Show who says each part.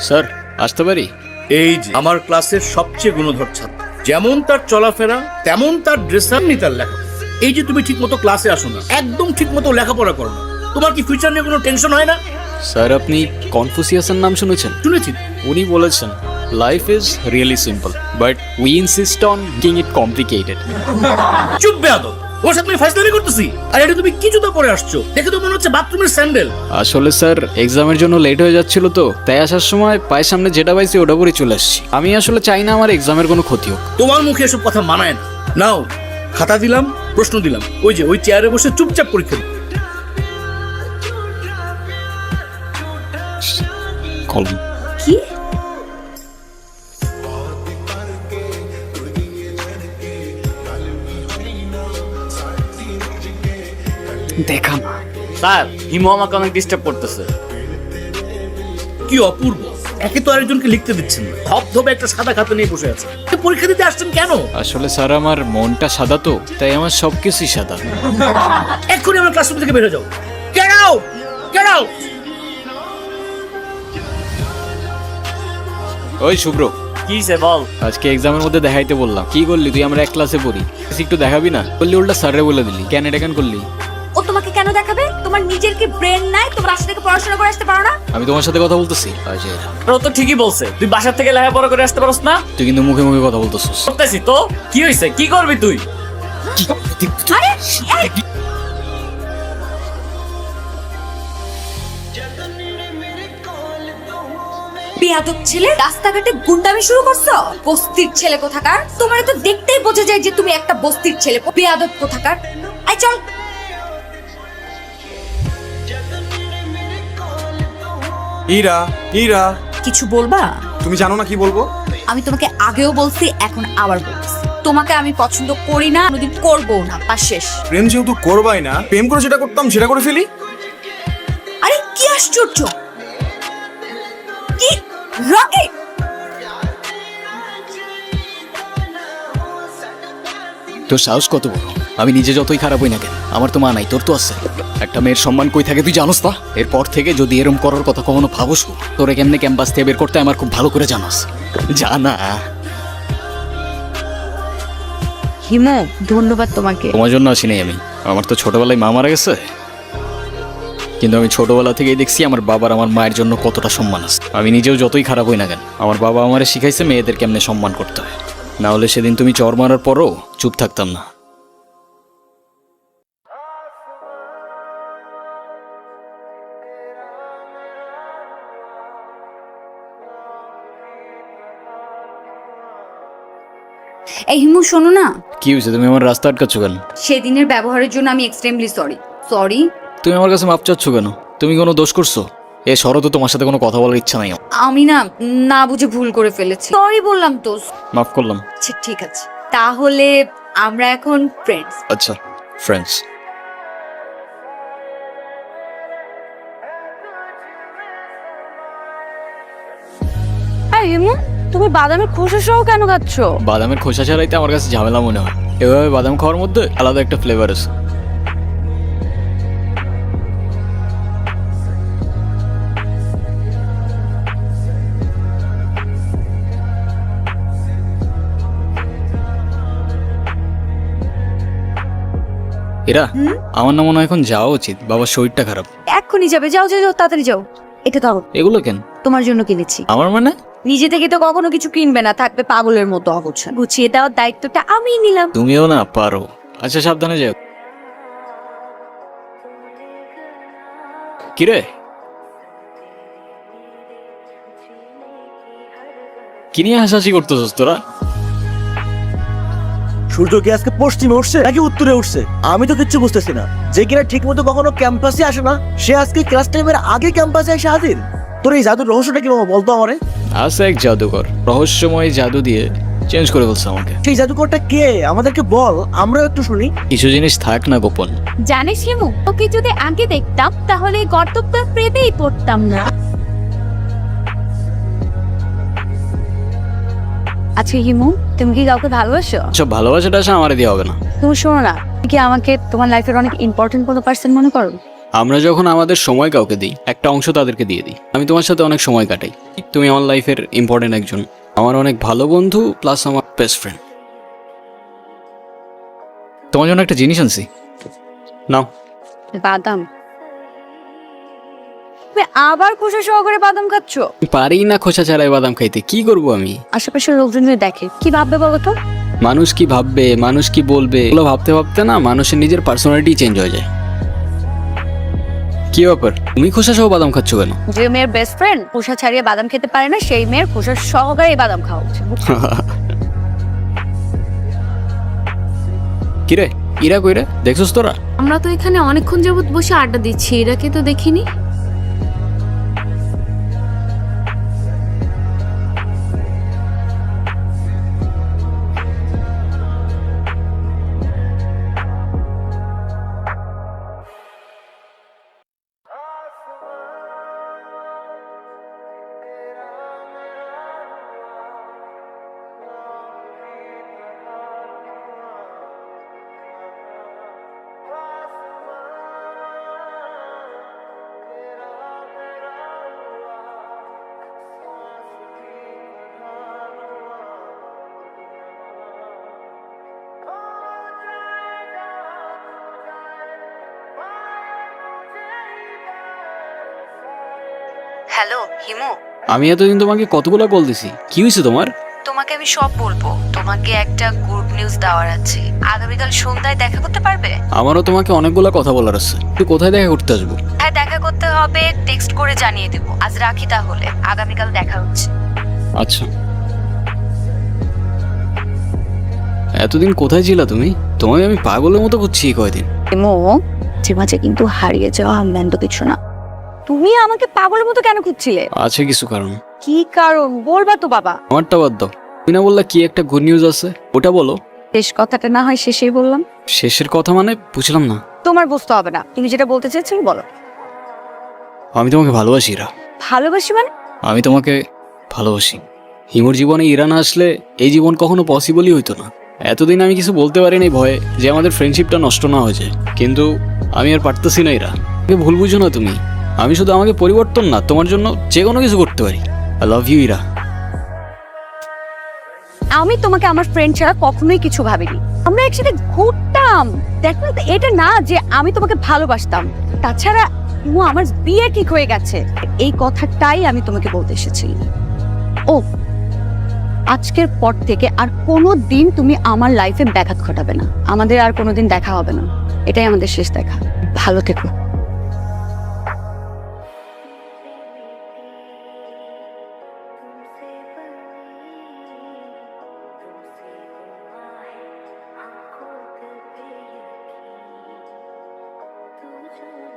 Speaker 1: Sir আসতে পারি?
Speaker 2: এই যে আমার ক্লাসের সবচেয়ে গুণধর ছাত্র, যেমন তার চলাফেরা তেমন তার ড্রেসার নেই তার লেখা। এই যে তুমি ঠিক মতো ক্লাসে আসো না, একদম ঠিক মতো লেখাপড়া করো না, তোমার কি ফিউচার নিয়ে কোনো টেনশন হয় না?
Speaker 1: স্যার আপনি কনফুসিয়াসের নাম শুনেছেন?
Speaker 2: শুনেছি।
Speaker 1: উনি বলেছেন life is really simple but we insist on making it complicated.
Speaker 2: চুপ বেয়াদব, ওর সাথে আমি ফাইজলামি করতেছি? আর এটা তুমি কি জুতো পরে আসছো? দেখে তো মনে হচ্ছে বাথরুমের স্যান্ডেল।
Speaker 1: আসলে স্যার এক্সামের জন্য লেট হয়ে যাচ্ছিল তো, তাই আসার সময় পায়ের সামনে যেটা পাইছি ওটা পরে চলে আসছি। আমি আসলে চাই না আমার এক্সামের কোনো ক্ষতি হোক।
Speaker 2: তোমার মুখে এসব কথা মানায় না। নাও, খাতা দিলাম, প্রশ্ন দিলাম, ওই যে ওই চেয়ারে বসে চুপচাপ পরীক্ষা দিও।
Speaker 1: কলম
Speaker 3: কি?
Speaker 1: দেখা না।
Speaker 4: স্যার হিমু আমাকে অনেক ডিস্টার্ব করতেছে।
Speaker 2: কি অপূর্ব, একে তো আরেকজনকে লিখতে দিচ্ছেন না, ধবধবে একটা সাদা খাতা নিয়ে বসে আছে। পরীক্ষা দিতে আসছেন কেন?
Speaker 1: আসলে স্যার আমার মনটা সাদা তো, তাই আমার সবকিছুই সাদা।
Speaker 2: এক্ষুনি আমার ক্লাসরুম থেকে বের হয়ে যাও। Get out, get out.
Speaker 1: ওই শুভ্র,
Speaker 4: কি সে বল।
Speaker 1: আজকে এক্সামের মধ্যে দেখাইতে বললাম, কি করলি তুই? আমরা এক ক্লাসে পড়ি, একটু দেখাবি না? বললি উল্টা স্যারে বলে দিলি, কেন এটা কেন করলি?
Speaker 3: ও তোমাকে কেন দেখাবে? তোমার নিজের কি ব্রেন নাই? তোমার রাস্তা থেকে পড়াশোনা করে আসতে পারো না?
Speaker 1: আমি তোমার সাথে কথা বলতেছি।
Speaker 4: ও তো ঠিকই বলছে, তুই বাসার থেকে লেখাপড়া করে আসতে পারস না।
Speaker 1: তুই কিন্তু মুখে মুখে কথা বলতেছিস।
Speaker 4: করতেছি তো, কি হয়েছে? কি করবি তুই?
Speaker 3: আরে এই! বেয়াদব ছেলে, রাস্তাঘাটে গুন্ডামি শুরু করছো? বস্তির ছেলে কোথাকার! তোমার তো দেখতেই বোঝা যায় যে তুমি একটা বস্তির ছেলে। বেয়াদব কোথাকার! আই চল।
Speaker 5: ইরা, ইরা,
Speaker 3: কিছু বলবা?
Speaker 5: তুমি জানো না কি বলবো?
Speaker 3: আমি তোমাকে আগেও বলছি, এখন আবার বলছি, তোমাকে আমি পছন্দ করি না, কোনোদিন করবো না, তা শেষ।
Speaker 5: প্রেম যেহেতু করবাই না, প্রেম করে যেটা করতাম সেটা করে ফেলি।
Speaker 3: আরে কি আশ্চর্য! কি রকি!
Speaker 1: তোর সাহস কত বড়! আমি নিজে যতই খারাপ হই না কেন, আমার তো মা নাই, তোর তো আছে। একটা মেয়ের সম্মান কই থাকে তুই জানোস না? এরপর থেকে যদি এরম করার কথা কখনো ভাবস, তোরে কেমনে ক্যাম্পাস থেকে বের করতে আমার খুব ভালো করে জানাস। জানা।
Speaker 3: হিমু, ধন্যবাদ তোমাকে।
Speaker 1: তোমার জন্য আসি নাই আমি, আমার তো ছোটবেলায় মা মারা গেছে, কিন্তু আমি ছোটবেলা থেকেই দেখছি আমার বাবার আমার মায়ের জন্য কতটা সম্মান আছে। আমি নিজেও যতই খারাপ হই না কেন, আমার বাবা আমারে শিখাইছে মেয়েদের কেমনে সম্মান করতে হয়। না হলে সেদিন তুমি চর মারার পরও চুপ থাকতাম না।
Speaker 3: এই হিমু, শোনো না।
Speaker 1: কি হয়েছে? তুমি আমার রাস্তা আটকাচ্ছ কেন?
Speaker 3: সেদিনের ব্যবহারের জন্য আমি এক্সট্রিমলি সরি। সরি।
Speaker 1: তুমি আমার কাছে মাপ চাচ্ছ কেন? তুমি কোনো দোষ করছো? এ শরৎ, তোমার সাথে কোনো কথা বলার ইচ্ছা নাই আমার।
Speaker 3: আমি না না বুঝে ভুল করে ফেলেছি, সরি বললাম তো।
Speaker 1: মাফ করলাম।
Speaker 3: আচ্ছা ঠিক আছে, তাহলে আমরা এখন ফ্রেন্ডস।
Speaker 1: আচ্ছা, ফ্রেন্ডস।
Speaker 3: হ্যাঁ হিমু, তুমি বাদামের খোসা সহ কেন খাচ্ছ?
Speaker 1: বাদামের খোসা ছাড়াইতে আমার কাছে ঝামেলা মনে হয়। এভাবে বাদাম খাওয়ার মধ্যে আলাদা একটা ফ্লেভার আছে। এরা, আমার না মনে হয় এখন যাওয়া উচিত, বাবার শরীরটা খারাপ।
Speaker 3: এক্ষুনি যাবে? যাও যাও যাও, তাড়াতাড়ি যাও। এটা দাও,
Speaker 1: এগুলো কেন?
Speaker 3: তোমার জন্য কিনেছি।
Speaker 1: আমার মানে?
Speaker 3: নিজে থেকে তো কখনো কিছু কিনবে না, থাকবে পাগলের মতো অগোছালো। গুছিয়ে দেওয়ার দায়িত্বটা আমিই নিলাম।
Speaker 1: তুমিও না পারো। আচ্ছা সাবধানে যাও। কিরে, কি নিয়ে হাসাহাসি করতেছস তোরা?
Speaker 6: সূর্য কি আজকে পশ্চিমে উঠছে নাকি উত্তরে উঠছে? আমি তো কিচ্ছু বুঝতেছি না। যে কিনা ঠিক মতো কখনো ক্যাম্পাসে আসে না, সে আজকে ক্লাস টাইমের আগে ক্যাম্পাসে এসে হাজির। তোর এই জাদুর রহস্যটা কি বাবা, বলতো আমারে।
Speaker 1: আছে এক জাদুকর, রহস্যময় জাদু দিয়ে চেঞ্জ করে বলছে আমাকে।
Speaker 6: সেই জাদুকরটা কে আমাদেরকে বল, আমরাও একটু শুনি।
Speaker 1: কিছু জিনিস থাক না গোপন।
Speaker 7: জানিস হিমু, ওকে যদি আগে দেখতাম তাহলে গর্তব্য প্রেমেই পড়তাম না।
Speaker 3: আচ্ছা হিমু, তুমি কি কাউকে ভালোবাসো?
Speaker 1: সব ভালোবাসাটা আসে আমারে দিয়ে হবে না।
Speaker 3: তুমি শোনো না, কি আমাকে তোমার লাইফের অনেক ইম্পর্টেন্ট কোনো পার্সন মনে করো?
Speaker 1: আমরা যখন আমাদের সময় কাউকে দিই, একটা অংশ তাদেরকে দিয়ে দিই। আমি তোমার সাথে অনেক সময় কাটাই, তুমি আমার লাইফের ইম্পর্টেন্ট একজন, আমার অনেক ভালো বন্ধু প্লাস আমার বেস্ট ফ্রেন্ড। তোমার জন্য একটা জিনিস আনছি, নাও।
Speaker 3: বাদাম? তুমি আবার খোসা সহকারে বাদাম খাচ্ছ?
Speaker 1: পারি না খোসা ছাড়াই বাদাম খাইতে, কি করব আমি?
Speaker 3: আশেপাশের লোকজন যদি দেখে কি ভাববে বলো তো?
Speaker 1: মানুষ কি ভাববে, মানুষ কি বলবে, এগুলো ভাবতে ভাবতে না মানুষের নিজের পার্সোনালিটি চেঞ্জ হয়ে যায়। কি ব্যাপার, তুমি খোসা সহ বাদাম খাচ্ছ কেন?
Speaker 3: যে মেয়ের বেস্ট ফ্রেন্ড খোসা ছাড়িয়ে বাদাম খেতে পারে না, সেই মেয়ের খোসা সহকারে বাদাম খাওয়া উচিত।
Speaker 1: কিরে, ইরা কইরে দেখছস তোরা?
Speaker 7: আমরা তো এখানে অনেকক্ষণ যাবত বসে আড্ডা দিচ্ছি, এরাকে তো দেখিনি।
Speaker 3: হ্যালো হিমু,
Speaker 1: আমি এতদিন তোমাকে কতগুলো কল দিছি, কি হয়েছে তোমার?
Speaker 3: তোমাকে আমি সব বলবো। তোমাকে একটা গুড নিউজ দেওয়ার আছে। আগামীকাল সন্ধ্যায় দেখা করতে পারবে?
Speaker 1: আমারও তোমাকে অনেকগুলো কথা বলার আছে। তুই কোথায় দেখা করতে আসবো?
Speaker 3: হ্যাঁ, দেখা করতে হবে, টেক্সট করে জানিয়ে দেবো। আজ রাখি তাহলে, আগামীকাল দেখা হচ্ছে।
Speaker 1: আচ্ছা। এতদিন কোথায় ছিলা তুমি? তোমাকে আমি পাগলের মতো করছি এই কয়দিন।
Speaker 3: হিমু, মাঝে মাঝে কিন্তু হারিয়ে যাওয়া আনন্দ কিছু না। তুমি আমাকে পাগলের মতো কেন খুঁজছিলে?
Speaker 1: আছে কিছু কারণ।
Speaker 3: কি কারণ বলবা তো বাবা?
Speaker 1: আমারটা বাদ দাও, তুমি না বললা কি একটা গুড নিউজ আছে, ওটা বলো।
Speaker 3: শেষ কথাটা না হয় শেষেই বললাম।
Speaker 1: শেষের কথা মানে বুঝলাম না।
Speaker 3: তোমার বুঝতে হবে না, তুমি যেটা বলতে চেয়েছো বলো।
Speaker 1: আমি তোমাকে ভালোবাসি ইরা।
Speaker 3: ভালোবাসি মানে?
Speaker 1: আমি তোমাকে ভালোবাসি। হিমুর জীবনে ইরা না আসলে এই জীবন কখনো পসিবলই হইতো না। এতদিন আমি কিছু বলতে পারিনি ভয়ে যে আমাদের ফ্রেন্ডশিপটা নষ্ট না হয়ে যায়, কিন্তু আমি আর পারতেছি না ইরা। আমাকে ভুল বুঝো না তুমি, আমি শুধু আমাকে পরিবর্তন না, তোমার জন্য যে কোনো কিছু করতে পারি। I love you Ira.
Speaker 3: আমি তোমাকে আমার ফ্রেন্ড ছাড়া কখনোই কিছু ভাবিনি। আমরা একসাথে ঘুরতাম, দেখো এটা না যে আমি তোমাকে ভালোবাসতাম। তাছাড়া আমার বিয়ে ঠিক হয়ে গেছে, এই কথাটাই আমি তোমাকে বলতে এসেছি। ও, আজকের পর থেকে আর কোনো দিন তুমি আমার লাইফে ব্যাঘাত ঘটাবে না। আমাদের আর কোনোদিন দেখা হবে না, এটাই আমাদের শেষ দেখা। ভালো থেকো।
Speaker 8: तुझे